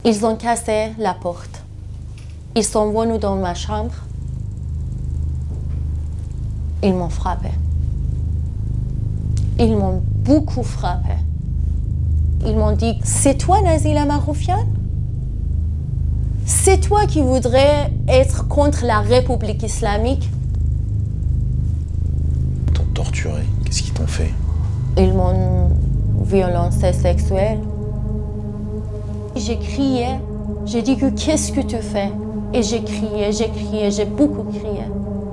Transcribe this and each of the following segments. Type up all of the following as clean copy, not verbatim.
Ils ont cassé la porte. Ils sont venus dans ma chambre. Ils m'ont frappé. Ils m'ont beaucoup frappé. Ils m'ont dit, c'est toi Nazila Maroufian? C'est toi qui voudrais être contre la République islamique? Ils t'ont torturé. Qu'est-ce qu'ils t'ont fait? Ils m'ont violencé sexuelle. J'ai crié. J'ai dit que qu'est-ce que tu fais? Et j'ai crié, j'ai beaucoup crié.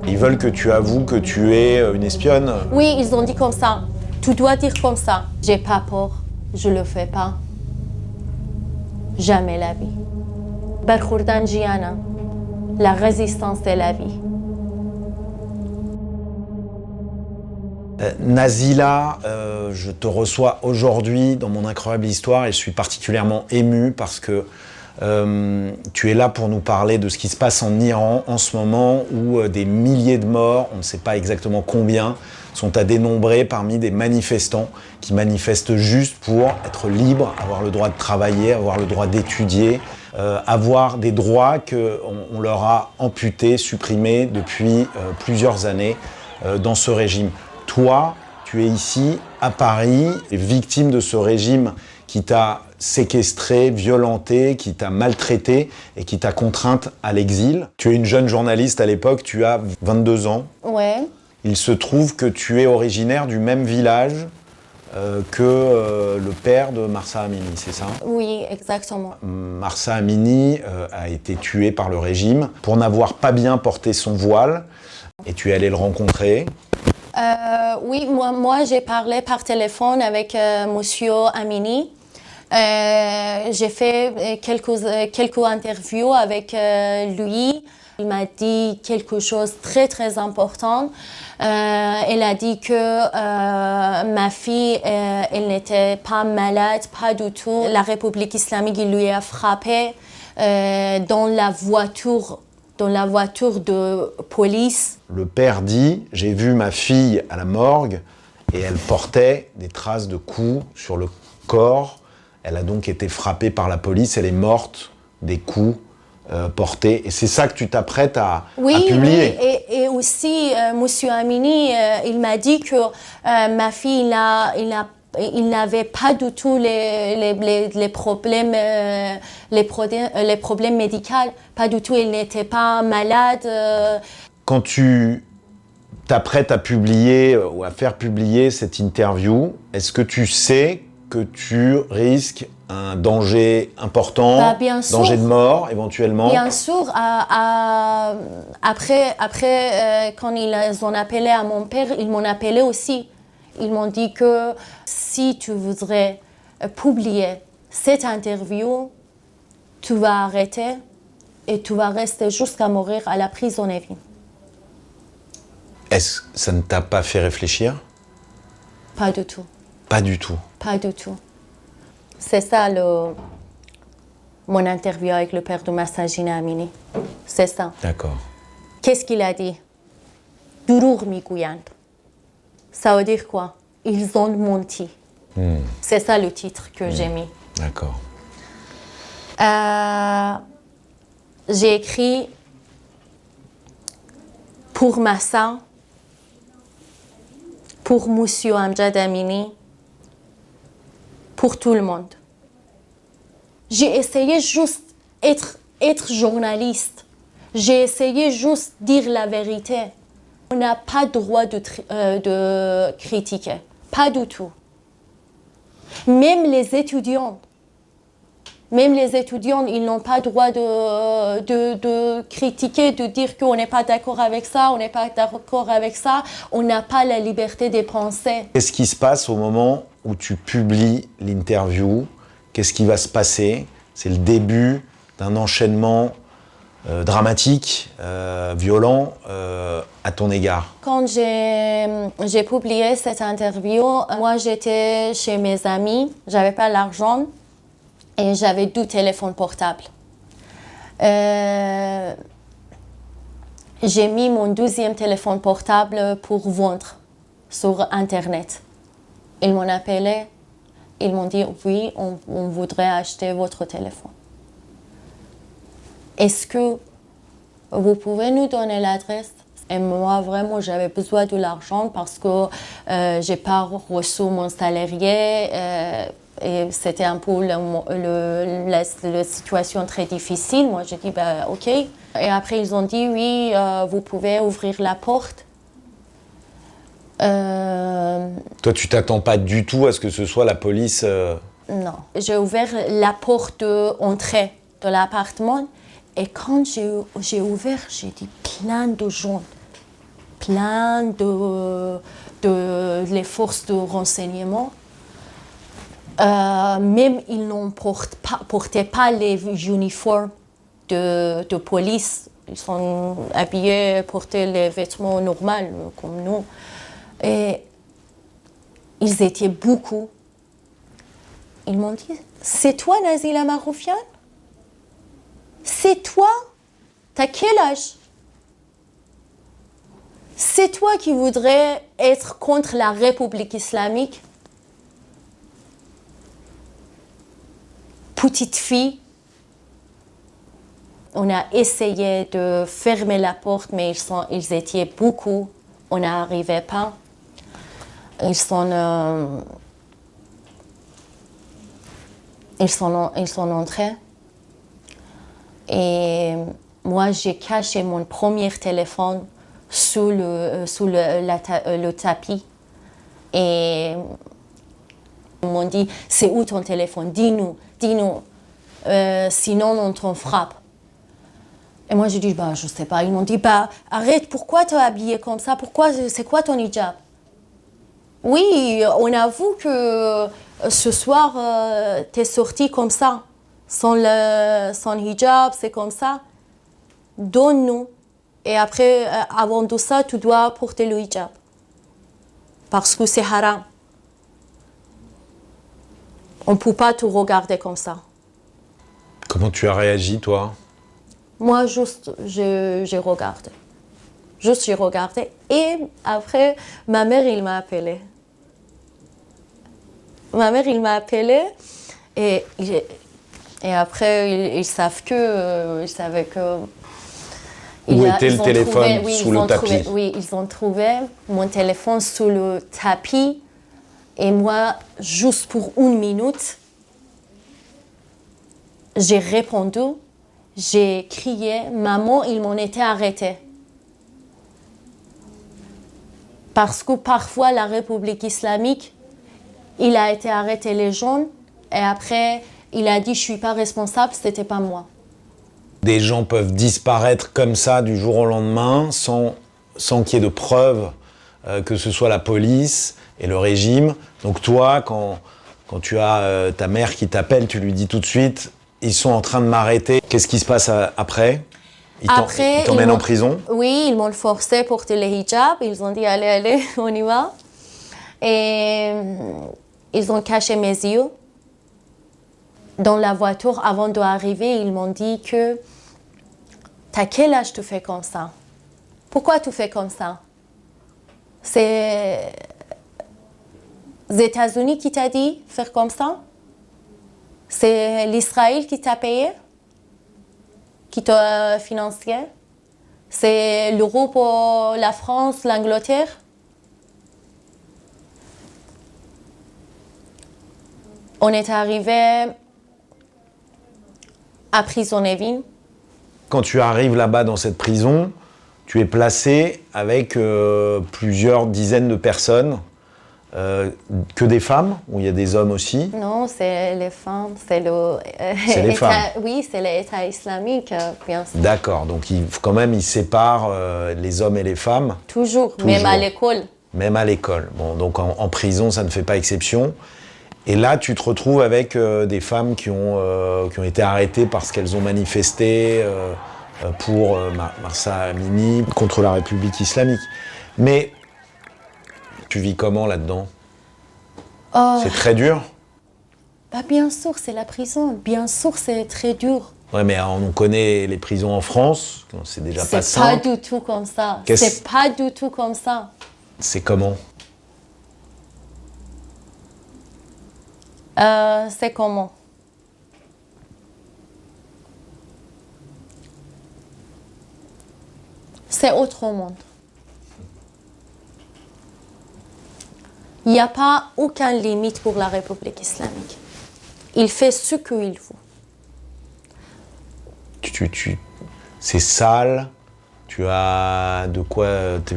Ils veulent que tu avoues que tu es une espionne? Oui, ils ont dit comme ça. Tu dois dire comme ça. J'ai pas peur. Je le fais pas. Jamais la vie. Barkhordan Giana. La résistance de la vie. Nazila, je te reçois aujourd'hui dans mon incroyable histoire et je suis particulièrement ému parce que tu es là pour nous parler de ce qui se passe en Iran en ce moment où des milliers de morts, on ne sait pas exactement combien, sont à dénombrer parmi des manifestants qui manifestent juste pour être libres, avoir le droit de travailler, avoir le droit d'étudier, avoir des droits qu'on leur a amputés, supprimés depuis plusieurs années dans ce régime. Toi, tu es ici, à Paris, victime de ce régime qui t'a séquestré, violenté, qui t'a maltraité et qui t'a contrainte à l'exil. Tu es une jeune journaliste à l'époque, tu as 22 ans. Ouais. Il se trouve que tu es originaire du même village que le père de Mahsa Amini, c'est ça? Oui, exactement. Mahsa Amini a été tué par le régime pour n'avoir pas bien porté son voile et tu es allé le rencontrer. Oui, moi j'ai parlé par téléphone avec Monsieur Amini. J'ai fait quelques interviews avec lui. Il m'a dit quelque chose de très très important. Elle a dit que ma fille, elle n'était pas malade, pas du tout. La République islamique, il lui a frappé dans la voiture de police. Le père dit « J'ai vu ma fille à la morgue et elle portait des traces de coups sur le corps. Elle a donc été frappée par la police, elle est morte des coups portés. » Et c'est ça que tu t'apprêtes à publier. Oui, et aussi, Monsieur Amini, il m'a dit que ma fille, il n'avait pas du tout les problèmes médicaux, pas du tout, il n'était pas malade. Quand tu t'apprêtes à publier ou à faire publier cette interview, est-ce que tu sais que tu risques un danger important, bien sûr. Danger de mort éventuellement? Bien sûr, après quand ils ont appelé à mon père, ils m'ont appelé aussi. Ils m'ont dit que si tu voudrais publier cette interview, tu vas arrêter et tu vas rester jusqu'à mourir à la prison à vie. Est-ce que ça ne t'a pas fait réfléchir? Pas du tout. Pas du tout. Pas du tout. C'est ça mon interview avec le père de Mahsa Amini. C'est ça. D'accord. Qu'est-ce qu'il a dit? Durur miguyand. Ça veut dire quoi? Ils ont menti. C'est ça le titre que j'ai mis. D'accord. J'ai écrit pour Mahsa, pour Monsieur Amjad Amini, pour tout le monde. J'ai essayé juste être journaliste. J'ai essayé juste dire la vérité. On n'a pas le droit de critiquer, pas du tout. Même les étudiants, ils n'ont pas le droit de critiquer, de dire qu'on n'est pas d'accord avec ça, on n'est pas d'accord avec ça. On n'a pas la liberté de penser. Qu'est-ce qui se passe au moment où tu publies l'interview? Qu'est-ce qui va se passer? C'est le début d'un enchaînement dramatique, violent à ton égard. Quand j'ai publié cette interview, moi j'étais chez mes amis, j'avais pas l'argent et j'avais 2 téléphones portables. J'ai mis mon 2e téléphone portable pour vendre sur Internet. Ils m'ont appelé, ils m'ont dit oui, on voudrait acheter votre téléphone. Est-ce que vous pouvez nous donner l'adresse? Et moi, vraiment, j'avais besoin de l'argent parce que j'ai pas reçu mon salarié et c'était un peu la situation très difficile. Moi, j'ai dit, bah, OK. Et après, ils ont dit, oui, vous pouvez ouvrir la porte. Toi, tu t'attends pas du tout à ce que ce soit la police Non. J'ai ouvert la porte d'entrée de l'appartement et quand j'ai ouvert, j'ai dit plein de gens, plein de les forces de renseignement. Même ils n'ont porté pas les uniformes de police. Ils sont habillés, portaient les vêtements normaux comme nous. Et ils étaient beaucoup. Ils m'ont dit, c'est toi Nazila Maroufian? C'est toi? T'as quel âge? C'est toi qui voudrais être contre la République islamique? Petite fille. On a essayé de fermer la porte, mais ils étaient beaucoup. On n'arrivait pas. Ils sont entrés. Et moi, j'ai caché mon premier téléphone sous le tapis. Et ils m'ont dit, c'est où ton téléphone? Dis-nous, sinon on t'en frappe. Et moi, j'ai dit, bah, je sais pas. Ils m'ont dit, bah, arrête, pourquoi t'es habillée comme ça? C'est quoi ton hijab? Oui, on avoue que ce soir, t'es sortie comme ça, sans hijab, c'est comme ça. Donne-nous. Et après, avant de ça, tu dois porter le hijab. Parce que c'est haram. On ne peut pas te regarder comme ça. Comment tu as réagi, toi? Moi, juste, j'ai regardé. Juste, j'ai regardé. Et après, ma mère, il m'a appelé. Ma mère, il m'a appelé. Et après, ils savaient que... Où était le téléphone? Sous le tapis? Oui, ils ont trouvé mon téléphone sous le tapis. Et moi, juste pour 1 minute, j'ai répondu. J'ai crié, maman, ils m'ont été arrêtés. Parce que parfois, la République islamique, il a été arrêté les jeunes et après, il a dit, je suis pas responsable, c'était pas moi. Des gens peuvent disparaître comme ça du jour au lendemain sans qu'il y ait de preuves que ce soit la police et le régime. Donc toi, quand tu as ta mère qui t'appelle, tu lui dis tout de suite, ils sont en train de m'arrêter. Qu'est-ce qui se passe après? Ils t'emmènent en prison? Oui, ils m'ont forcé à porter le hijab. Ils ont dit, allez, on y va. Et ils ont caché mes yeux. Dans la voiture, avant d'arriver, ils m'ont dit que t'as quel âge tu fais comme ça? Pourquoi tu fais comme ça? C'est les États-Unis qui t'a dit faire comme ça? C'est l'Israël qui t'a payé? Qui t'a financé? C'est l'Europe, la France, l'Angleterre? On est arrivé à prison Evin. Quand tu arrives là-bas dans cette prison, tu es placé avec plusieurs dizaines de personnes. Que des femmes, ou il y a des hommes aussi? Non, c'est les femmes, c'est les femmes. Oui, c'est l'État islamique, bien sûr. D'accord, donc quand même, ils séparent les hommes et les femmes. Toujours, même à l'école. Même à l'école. Bon, donc en prison, ça ne fait pas exception. Et là, tu te retrouves avec des femmes qui ont été arrêtées parce qu'elles ont manifesté pour Mahsa Amini, contre la République islamique. Mais tu vis comment là-dedans? C'est très dur? Bah bien sûr, c'est la prison. Bien sûr, c'est très dur. Ouais, mais on connaît les prisons en France, c'est déjà pas simple. C'est pas du tout comme ça. C'est pas du tout comme ça. C'est comment? C'est comment? C'est autre monde. Il n'y a pas aucune limite pour la République islamique. Il fait ce qu'il veut. C'est sale. Tu as de quoi?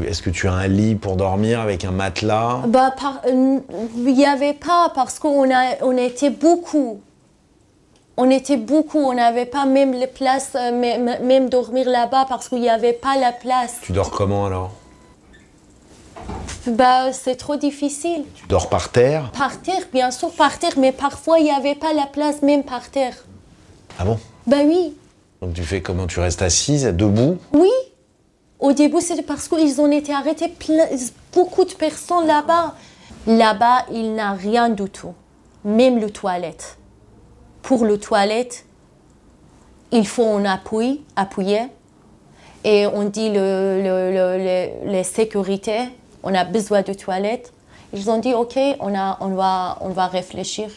Est-ce que tu as un lit pour dormir avec un matelas? Il n'y avait pas parce on était beaucoup. On était beaucoup, on n'avait pas même les places, même dormir là-bas parce qu'il n'y avait pas la place. Tu dors comment alors? C'est trop difficile. Tu dors par terre? Par terre, bien sûr, par terre, mais parfois il n'y avait pas la place même par terre. Ah bon? Oui. Donc tu fais comment? Tu restes assise, debout? Oui. Au début, c'était parce qu'ils ont été arrêtés, beaucoup de personnes là-bas. Là-bas, il n'y a rien du tout, même les toilettes. Pour les toilettes, il faut un appuyer, et on dit les sécurités, on a besoin de toilettes. Ils ont dit, OK, on va réfléchir.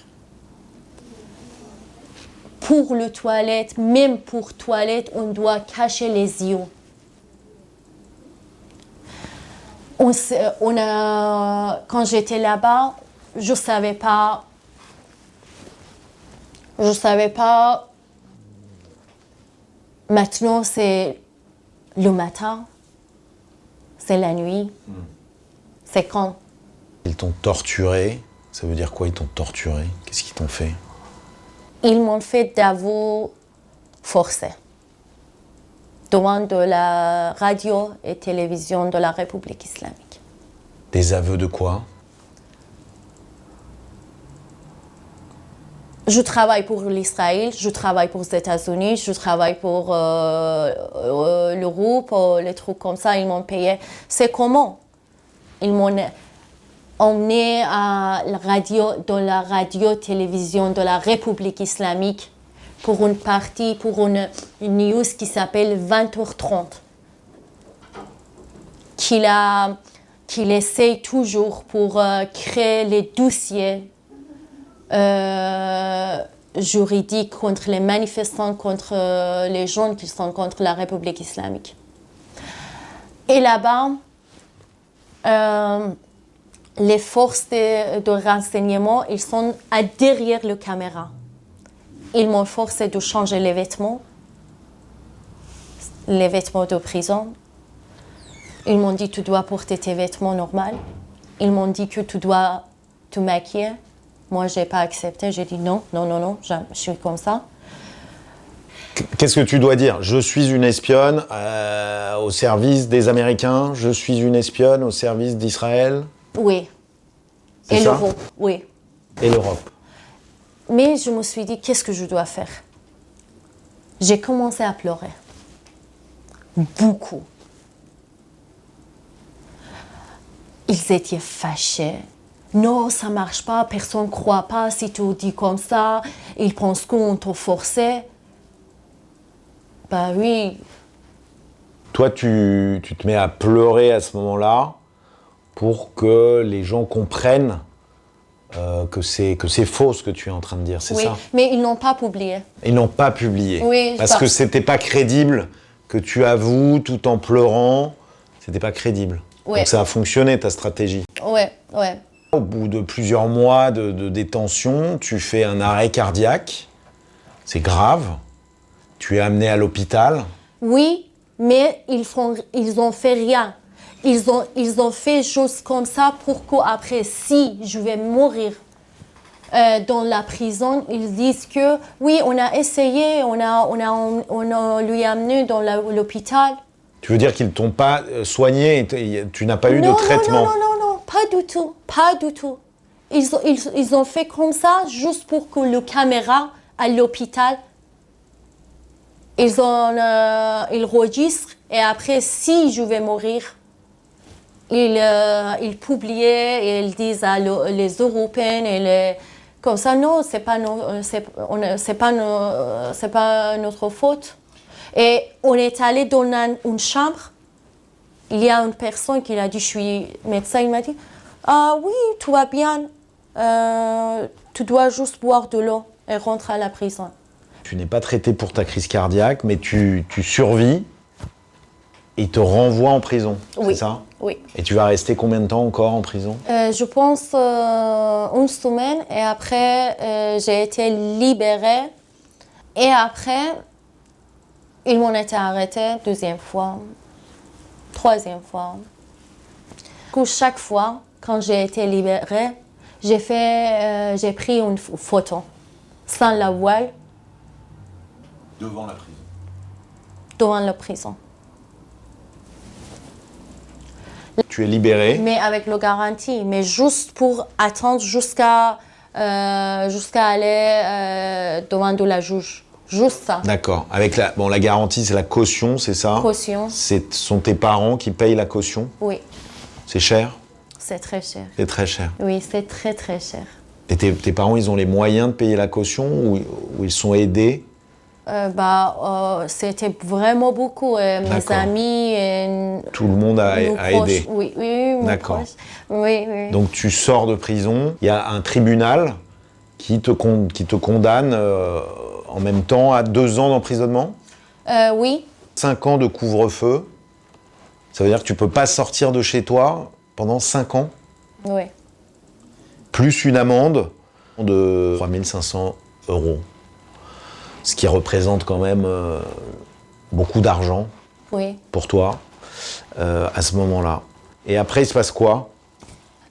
Pour les toilettes, même pour toilettes, on doit cacher les yeux. Quand j'étais là-bas, je savais pas. Maintenant, c'est le matin, c'est la nuit. C'est quand? Ils t'ont torturé. Ça veut dire quoi, ils t'ont torturé? Qu'est-ce qu'ils t'ont fait? Ils m'ont fait d'aveu forcé devant de la radio et télévision de la République islamique. Des aveux de quoi? Je travaille pour l'Israël, je travaille pour les États-Unis, je travaille pour l'Europe, les trucs comme ça, ils m'ont payé. C'est comment? Ils m'ont emmené à la radio, dans la radio-télévision de la République islamique pour une partie, pour une news qui s'appelle 20h30, qu'il essaie toujours pour créer les dossiers juridiques contre les manifestants, contre les gens qui sont contre la République islamique. Et là-bas, les forces de renseignement, ils sont derrière la caméra. Ils m'ont forcé de changer les vêtements de prison. Ils m'ont dit, tu dois porter tes vêtements normaux. Ils m'ont dit que tu dois te maquiller. Moi, je n'ai pas accepté. J'ai dit non, je suis comme ça. Qu'est-ce que tu dois dire? Je suis une espionne au service des Américains. Je suis une espionne au service d'Israël. Oui. C'est et ça? l'Europe, oui. Et l'Europe. Mais je me suis dit, qu'est-ce que je dois faire? J'ai commencé à pleurer. Beaucoup. Ils étaient fâchés. Non, ça ne marche pas, personne ne croit pas si tu dis comme ça. Ils pensent qu'on t'a forcé. Oui. Toi, tu te mets à pleurer à ce moment-là pour que les gens comprennent que c'est faux ce que tu es en train de dire, c'est ça? Oui, mais ils n'ont pas publié. Ils n'ont pas publié. Oui, parce que c'était pas crédible que tu avoues tout en pleurant. C'était pas crédible. Oui. Donc ça a fonctionné, ta stratégie. Oui. Au bout de plusieurs mois de détention, tu fais un arrêt cardiaque. C'est grave. Tu es amené à l'hôpital. Oui, mais ils ont fait rien. Ils ont fait choses comme ça pour qu'après, si je vais mourir dans la prison, ils disent que oui, on a essayé, on lui a amené dans l'hôpital. Tu veux dire qu'ils ne t'ont pas soigné et tu n'as pas eu de traitement? Non, pas du tout. Ils ont fait comme ça juste pour que le caméra à l'hôpital, ils registrent et après, si je vais mourir, ils publiaient et ils disent à les Européens et comme ça, non, c'est pas notre faute. Et on est allé dans une chambre. Il y a une personne qui a dit, je suis médecin, il m'a dit, ah oui, tout va bien, tu dois juste boire de l'eau et rentrer à la prison. Tu n'es pas traité pour ta crise cardiaque, mais tu survis. Ils te renvoient en prison, Oui. c'est ça? Oui. Et tu vas rester combien de temps encore en prison? Je pense une semaine et après j'ai été libérée. Et après, ils m'ont été arrêtés deuxième fois, troisième fois. Du coup, chaque fois, quand j'ai été libérée, j'ai pris une photo sans la voile Devant la prison. devant la prison. Tu es libéré. Mais avec la garantie, mais juste pour attendre jusqu'à aller devant de la juge. Juste ça. D'accord. Avec la garantie, c'est la caution, c'est ça? Caution. Ce sont tes parents qui payent la caution? Oui, C'est cher? c'est très cher. C'est très cher. Oui, c'est très très cher. Et tes parents, ils ont les moyens de payer la caution ou ils sont aidés? C'était vraiment beaucoup. Mes D'accord. amis, Tout le monde a nos proches. aidé. Oui, oui, mes D'accord. proches. Oui, oui. Donc tu sors de prison, il y a un tribunal qui te condamne en même temps à 2 ans d'emprisonnement, Oui, 5 ans de couvre-feu. Ça veut dire que tu peux pas sortir de chez toi pendant 5 ans, oui. plus une amende de 3 500 €. Ce qui représente quand même beaucoup d'argent Oui. pour toi à ce moment-là. Et après, il se passe quoi?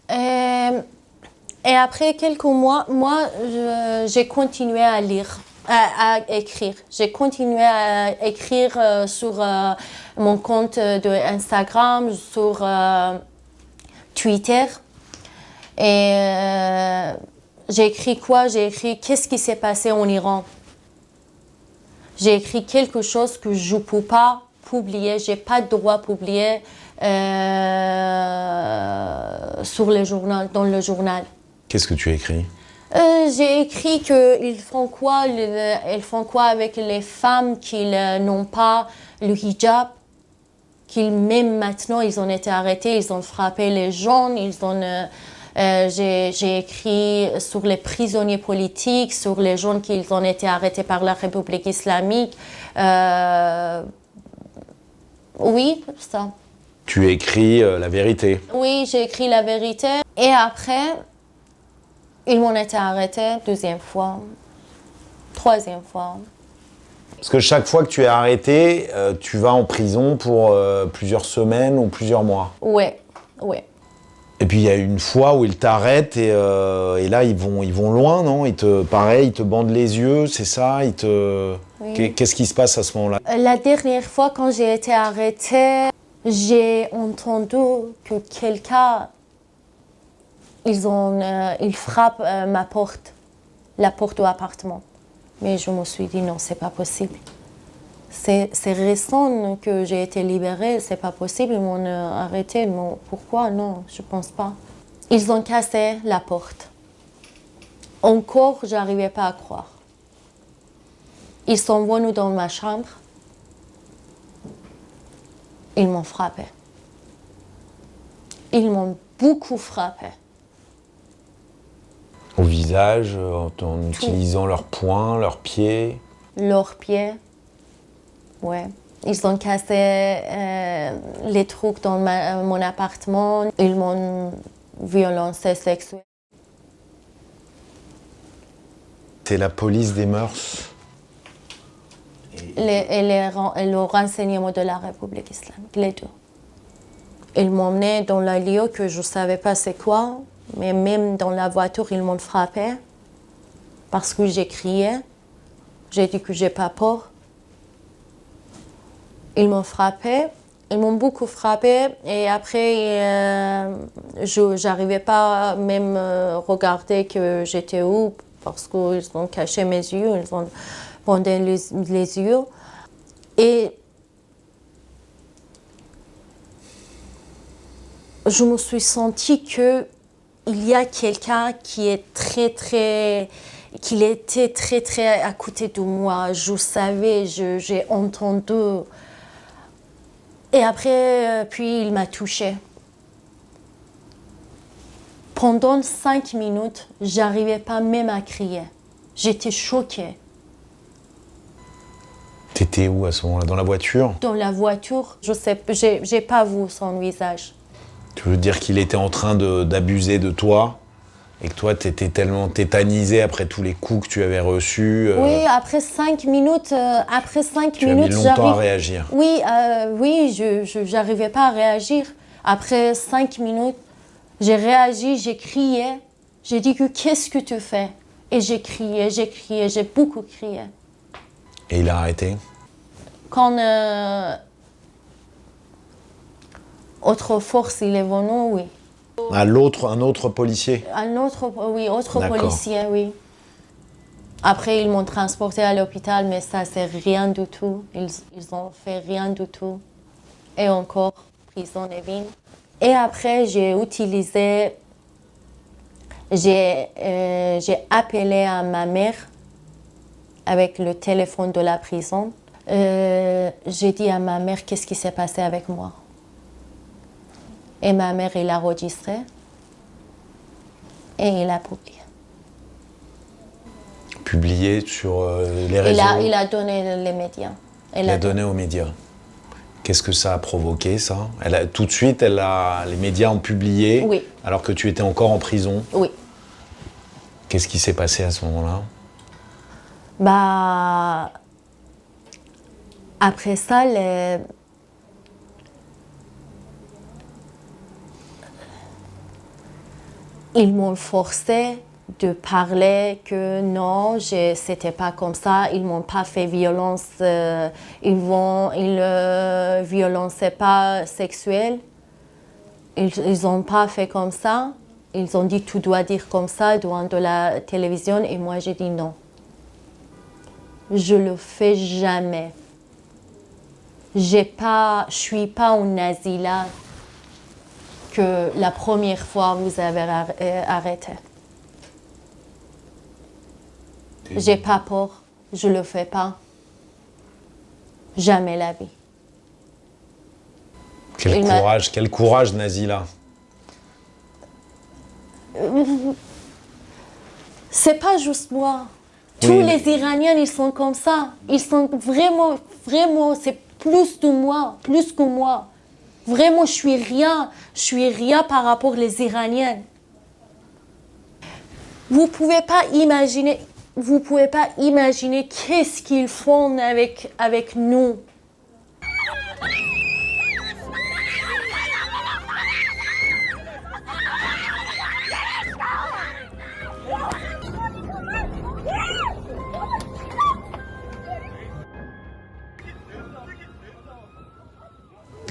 Et après quelques mois, j'ai continué à lire, à écrire. J'ai continué à écrire sur mon compte de Instagram, sur Twitter. Et j'ai écrit quoi? J'ai écrit qu'est-ce qui s'est passé en Iran. J'ai écrit quelque chose que je ne peux pas publier, je n'ai pas de droit de publier sur le journal, dans le journal. Qu'est-ce que tu as écrit? J'ai écrit qu'ils font quoi, avec les femmes qui n'ont pas le hijab, qu'ils même maintenant ils ont été arrêtés, ils ont frappé les gens, j'ai écrit sur les prisonniers politiques, sur les gens qui ont été arrêtés par la République islamique. Oui, ça. Tu écris la vérité. Oui, j'ai écrit la vérité. Et après, ils m'ont été arrêtés deuxième fois, troisième fois. Parce que chaque fois que tu es arrêté, tu vas en prison pour plusieurs semaines ou plusieurs mois. Oui, oui. Et puis il y a une fois où ils t'arrêtent et là ils vont loin, non? Ils te bandent les yeux, c'est ça? Oui. Qu'est-ce qui se passe à ce moment-là? La dernière fois quand j'ai été arrêtée, j'ai entendu que quelqu'un, ils frappent ma porte, la porte de l'appartement. Mais je me suis dit non, c'est pas possible. C'est récent que j'ai été libérée, c'est pas possible, ils m'ont arrêtée. Pourquoi? Non, je pense pas. Ils ont cassé la porte. Encore, j'arrivais pas à croire. Ils sont venus dans ma chambre. Ils m'ont frappé. Ils m'ont beaucoup frappé. Au visage, en utilisant leurs poings, leurs pieds. Leurs pieds. Ouais. Ils ont cassé les trucs dans mon appartement. Ils m'ont violencé sexuellement. C'est la police des mœurs. Et le renseignement de la République islamique, les deux. Ils m'ont emmené dans le lieu que je ne savais pas c'est quoi, mais même dans la voiture, ils m'ont frappé parce que j'ai crié. J'ai dit que j'ai pas peur. Ils m'ont frappé, ils m'ont beaucoup frappé et après, je n'arrivais pas même regarder que j'étais où parce qu'ils ont caché mes yeux, ils ont bandé les yeux. Et je me suis sentie qu'il y a quelqu'un qui était très très à côté de moi. Je savais, j'ai entendu. Et après, puis il m'a touchée. Pendant 5 minutes, j'arrivais pas même à crier. J'étais choquée. T'étais où à ce moment-là? Dans la voiture? Dans la voiture, je sais, j'ai pas vu son visage. Tu veux dire qu'il était en train d'abuser de toi et que toi, t'étais tellement tétanisé après tous les coups que tu avais reçus Oui, après 5 minutes, tu as mis longtemps à réagir. Oui, oui, j'arrivais pas à réagir. Après 5 minutes, j'ai réagi, j'ai crié. J'ai dit que qu'est-ce que tu fais? Et j'ai crié, j'ai beaucoup crié. Et il a arrêté? Quand autre force, il est venu, oui. Un autre policier? Autre D'accord. policier, oui. Après, ils m'ont transporté à l'hôpital, mais ça, c'est rien du tout. Ils ont fait rien du tout. Et encore, prison et vie. Et après, j'ai appelé à ma mère avec le téléphone de la prison. J'ai dit à ma mère qu'est-ce qui s'est passé avec moi. Et ma mère, il a enregistré et il a publié. Publié sur les réseaux? Il a donné les médias. Il a donné aux médias. Qu'est-ce que ça a provoqué, ça? Tout de suite, les médias ont publié, oui. Alors que tu étais encore en prison? Oui. Qu'est-ce qui s'est passé à ce moment-là? Après ça, ils m'ont forcé de parler que non, c'était pas comme ça. Ils m'ont pas fait violence. Ils violençaient pas sexuelle. Ils ont pas fait comme ça. Ils ont dit tu dois dire comme ça devant de la télévision et moi j'ai dit non. Je le fais jamais. Je suis pas une nazie là que la première fois vous avez arrêté. J'ai pas peur, je le fais pas. Jamais la vie. Quel courage, Nazila. C'est pas juste moi. Oui. Tous les Iraniens, ils sont comme ça. Ils sont vraiment, c'est plus que moi. Vraiment, je suis rien par rapport aux Iraniens. Vous pouvez pas imaginer qu'est-ce qu'ils font avec nous.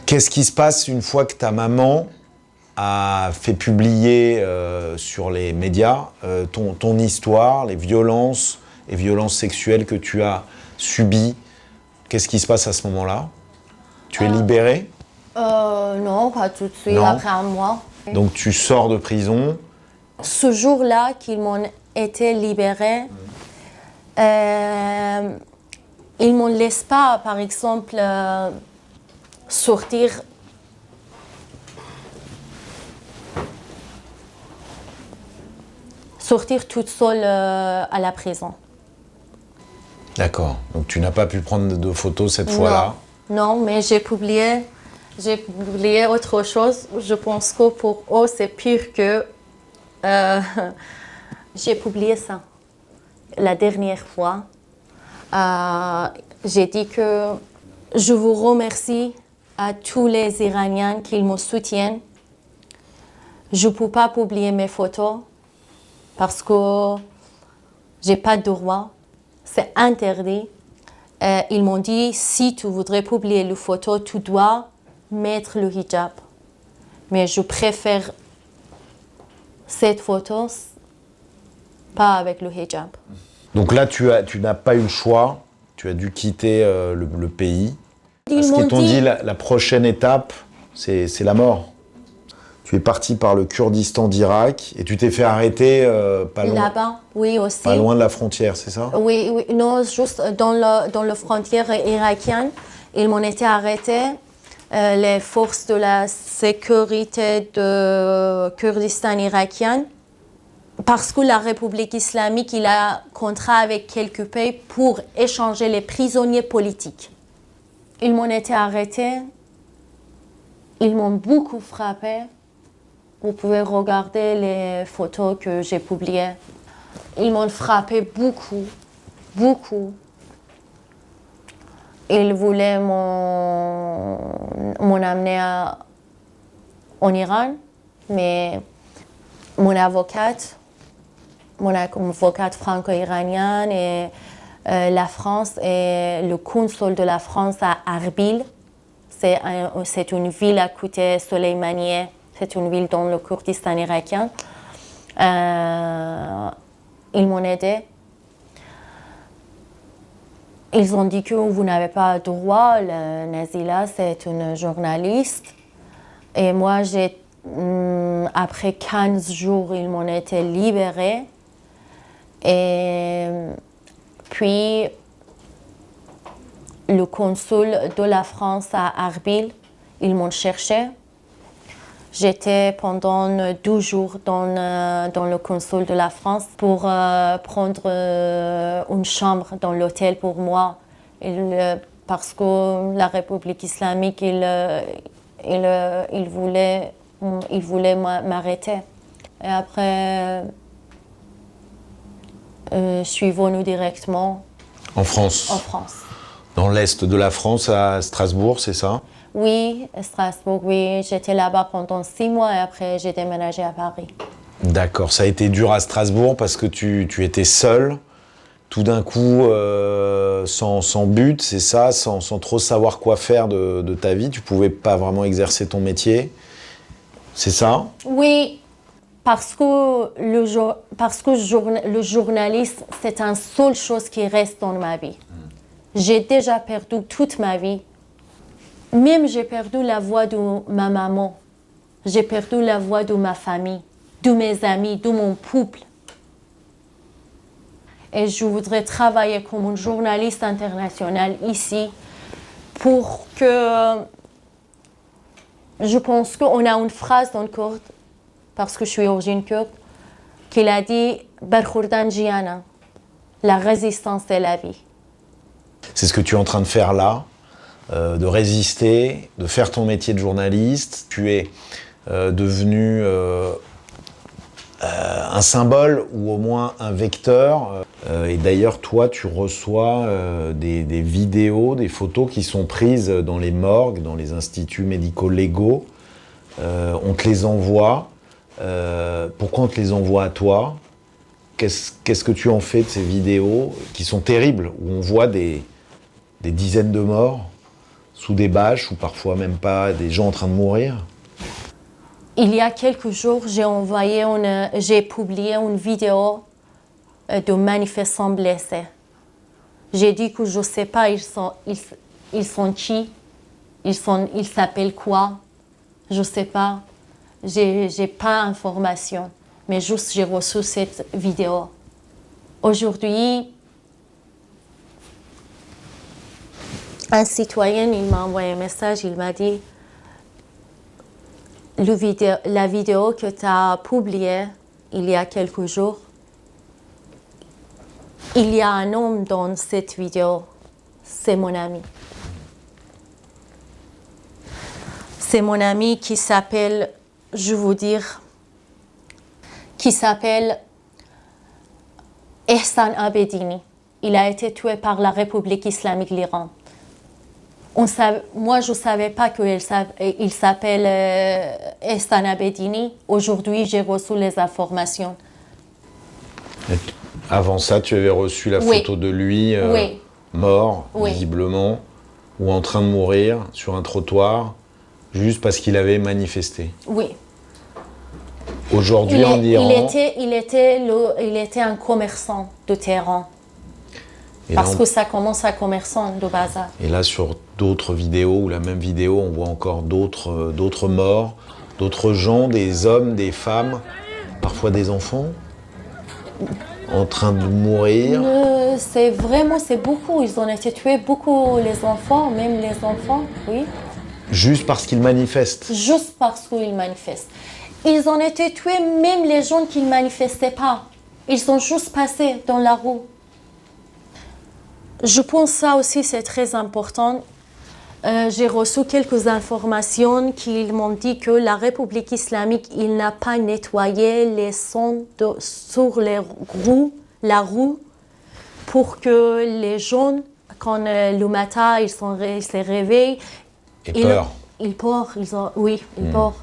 Qu'est-ce qui se passe une fois que ta maman a fait publier sur les médias ton histoire, les violences et violences sexuelles que tu as subies? Qu'est-ce qui se passe à ce moment-là? Tu es libérée? Non, pas tout de suite, non. Après un mois. Donc tu sors de prison? Ce jour-là qu'ils m'ont été libérée, ils ne me laissent pas, par exemple, sortir toute seule à la prison. D'accord. Donc tu n'as pas pu prendre de photos cette fois-là? Non, mais j'ai publié autre chose. Je pense que pour eux, c'est pire que... j'ai publié ça. La dernière fois, j'ai dit que je vous remercie à tous les Iraniens qui me soutiennent. Je ne peux pas publier mes photos parce que je n'ai pas de droit. C'est interdit. Ils m'ont dit, si tu voudrais publier les photos, tu dois mettre le hijab. Mais je préfère cette photo pas avec le hijab. Donc là, tu n'as pas eu le choix. Tu as dû quitter le pays. Parce qu'ils t'ont dit la prochaine étape, c'est la mort. Tu es parti par le Kurdistan d'Irak et tu t'es fait arrêter pas loin. Là-bas, oui aussi. Pas loin de la frontière, c'est ça? Oui, non, juste dans la frontière irakienne. Ils m'ont été arrêtés. Les forces de la sécurité de Kurdistan irakien. parce que la République islamique, il a contrat avec quelques pays pour échanger les prisonniers politiques. Ils m'ont été arrêtés, ils m'ont beaucoup frappé. Vous pouvez regarder les photos que j'ai publiées. Ils m'ont frappé beaucoup, beaucoup. Ils voulaient m'en amener en Iran, mais mon avocate franco-iranienne et la France et le consul de la France à Arbil. C'est une ville à côté de Soleimaniye, c'est une ville dans le Kurdistan irakien. Ils m'ont aidé. Ils ont dit que vous n'avez pas droit, Nazila, c'est une journaliste. Et moi, après 15 jours, ils m'ont été libérés. Et puis, le consul de la France à Arbil, ils m'ont cherché. J'étais pendant 12 jours dans le consul de la France pour prendre une chambre dans l'hôtel pour moi. Parce que la République islamique, il voulait m'arrêter. Et après, je suis venue directement en France. En France. Dans l'est de la France, à Strasbourg, c'est ça? Oui, à Strasbourg, oui. J'étais là-bas pendant 6 mois et après j'ai déménagé à Paris. D'accord, ça a été dur à Strasbourg parce que tu étais seule, tout d'un coup, sans but, c'est ça, sans trop savoir quoi faire de ta vie. Tu pouvais pas vraiment exercer ton métier, c'est ça? Oui, parce que le journaliste, c'est une seule chose qui reste dans ma vie. J'ai déjà perdu toute ma vie. Même j'ai perdu la voix de ma maman. J'ai perdu la voix de ma famille, de mes amis, de mon peuple. Et je voudrais travailler comme une journaliste internationale ici pour que... Je pense qu'on a une phrase dans le kurde, parce que je suis d'origine kurde, qu'il a dit « Barkhordan Jiana », la résistance c'est la vie. C'est ce que tu es en train de faire là, de résister, de faire ton métier de journaliste. Tu es devenu un symbole ou au moins un vecteur. Et d'ailleurs, toi, tu reçois des vidéos, des photos qui sont prises dans les morgues, dans les instituts médico-légaux. On te les envoie. Pourquoi on te les envoie à toi? Qu'est-ce que tu en fais de ces vidéos qui sont terribles, où on voit des dizaines de morts sous des bâches, ou parfois même pas, des gens en train de mourir? Il y a quelques jours, j'ai publié une vidéo de manifestants blessés. J'ai dit que je ne sais pas, ils sont qui, ils s'appellent quoi, je ne sais pas. J'ai pas d'informations, mais juste j'ai reçu cette vidéo. Aujourd'hui, un citoyen, il m'a envoyé un message, il m'a dit la vidéo que tu as publiée il y a quelques jours, il y a un homme dans cette vidéo, c'est mon ami. C'est mon ami qui s'appelle, je veux dire, qui s'appelle Ehsan Abedini. Il a été tué par la République islamique d'Iran. Moi, je ne savais pas qu'il s'appelle Ehsan Abedini. Aujourd'hui, j'ai reçu les informations. Avant ça, tu avais reçu la photo de lui, mort, visiblement, ou en train de mourir sur un trottoir, juste parce qu'il avait manifesté. Oui. Aujourd'hui, en Iran... Il était un commerçant de Téhéran. Parce que ça commence à commerçant de bazar. Et là, sur d'autres vidéos, ou la même vidéo, on voit encore d'autres morts, d'autres gens, des hommes, des femmes, parfois des enfants, en train de mourir. C'est beaucoup. Ils ont été tués, beaucoup, les enfants, même les enfants, oui. Juste parce qu'ils manifestent. Juste parce qu'ils manifestent. Ils ont été tués, même les gens qui ne manifestaient pas. Ils sont juste passés dans la rue. Je pense que ça aussi, c'est très important. J'ai reçu quelques informations qui m'ont dit que la République islamique, il n'a pas nettoyé les sons sur la rue, pour que les gens, quand le matin, ils se réveillent, Et peur. Ils pleurent. Oui, ils pleurent.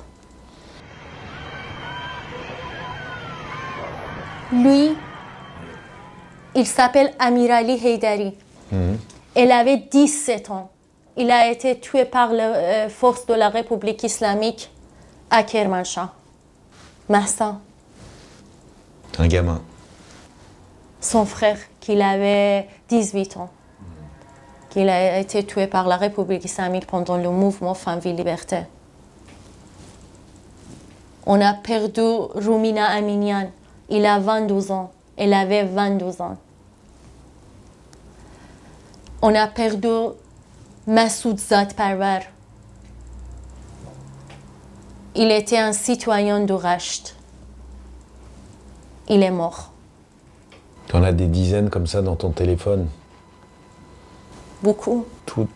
Lui, il s'appelle Amir Ali Haydari. Il avait 17 ans. Il a été tué par les forces de la République islamique à Kermanshah. Mahsa. Un gamin. Son frère, qu'il avait 18 ans. Qu'il a été tué par la République islamique pendant le mouvement Femmes, Vie, Liberté. On a perdu Roumina Aminian. Il a 22 ans. Elle avait 22 ans. On a perdu Massoud Zadparvar. Il était un citoyen de Rasht. Il est mort. Tu en as des dizaines comme ça dans ton téléphone? Beaucoup. Tout.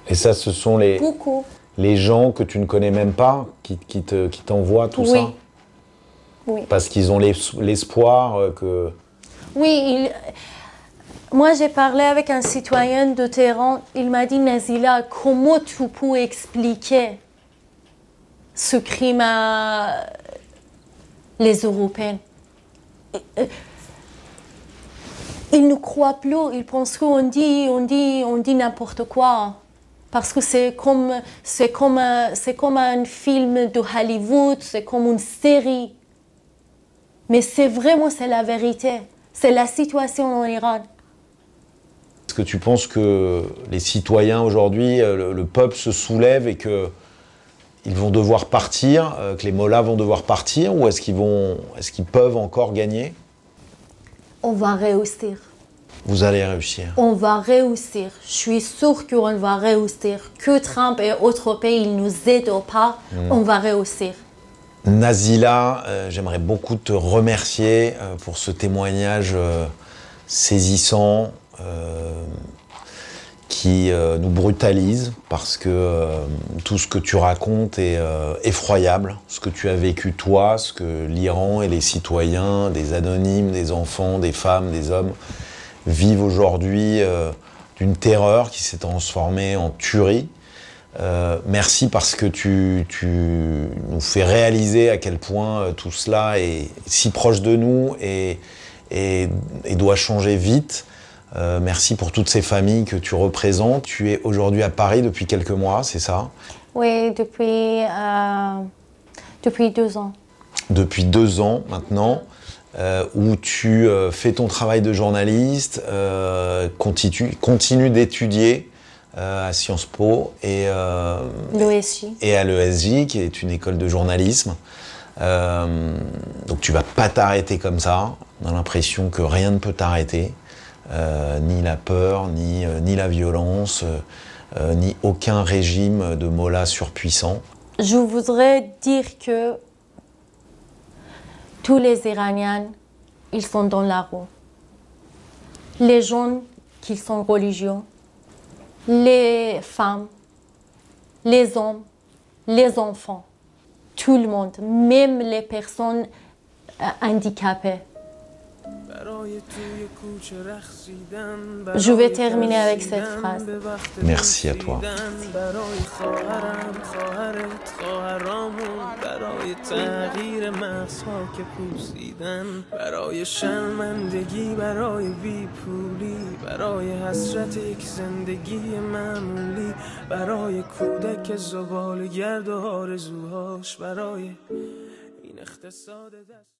Et ça, ce sont Beaucoup. les gens que tu ne connais même pas qui t'envoient tout ça? Oui. Parce qu'ils ont l'espoir que... Oui, moi j'ai parlé avec un citoyen de Téhéran. Il m'a dit, Nazila, comment tu peux expliquer ce crime à les Européens? Ils ne croient plus, ils pensent qu'on dit n'importe quoi. Parce que c'est comme un film de Hollywood, c'est comme une série. Mais c'est la vérité. C'est la situation en Iran. Est-ce que tu penses que les citoyens aujourd'hui, le peuple se soulève et que ils vont devoir partir, que les mollahs vont devoir partir, ou est-ce qu'ils peuvent encore gagner? On va réussir. Vous allez réussir. On va réussir. Je suis sûre qu'on va réussir. Que Trump et autres pays ne nous aident pas, on va réussir. Nazila, j'aimerais beaucoup te remercier pour ce témoignage saisissant qui nous brutalise parce que tout ce que tu racontes est effroyable. Ce que tu as vécu toi, ce que l'Iran et les citoyens, des anonymes, des enfants, des femmes, des hommes vivent aujourd'hui d'une terreur qui s'est transformée en tuerie. Merci parce que tu nous fais réaliser à quel point tout cela est si proche de nous et doit changer vite. Merci pour toutes ces familles que tu représentes. Tu es aujourd'hui à Paris depuis quelques mois, c'est ça? Oui, depuis 2 ans. Depuis 2 ans maintenant, où tu fais ton travail de journaliste, continue d'étudier à Sciences Po et à l'ESJ, qui est une école de journalisme. Donc tu vas pas t'arrêter comme ça. On a l'impression que rien ne peut t'arrêter, ni la peur, ni la violence, ni aucun régime de mollahs surpuissant. Je voudrais dire que tous les Iraniens, ils sont dans la rue. Les gens qui sont religieux, les femmes, les hommes, les enfants, tout le monde, même les personnes handicapées. Je vais terminer avec cette phrase. Merci à toi.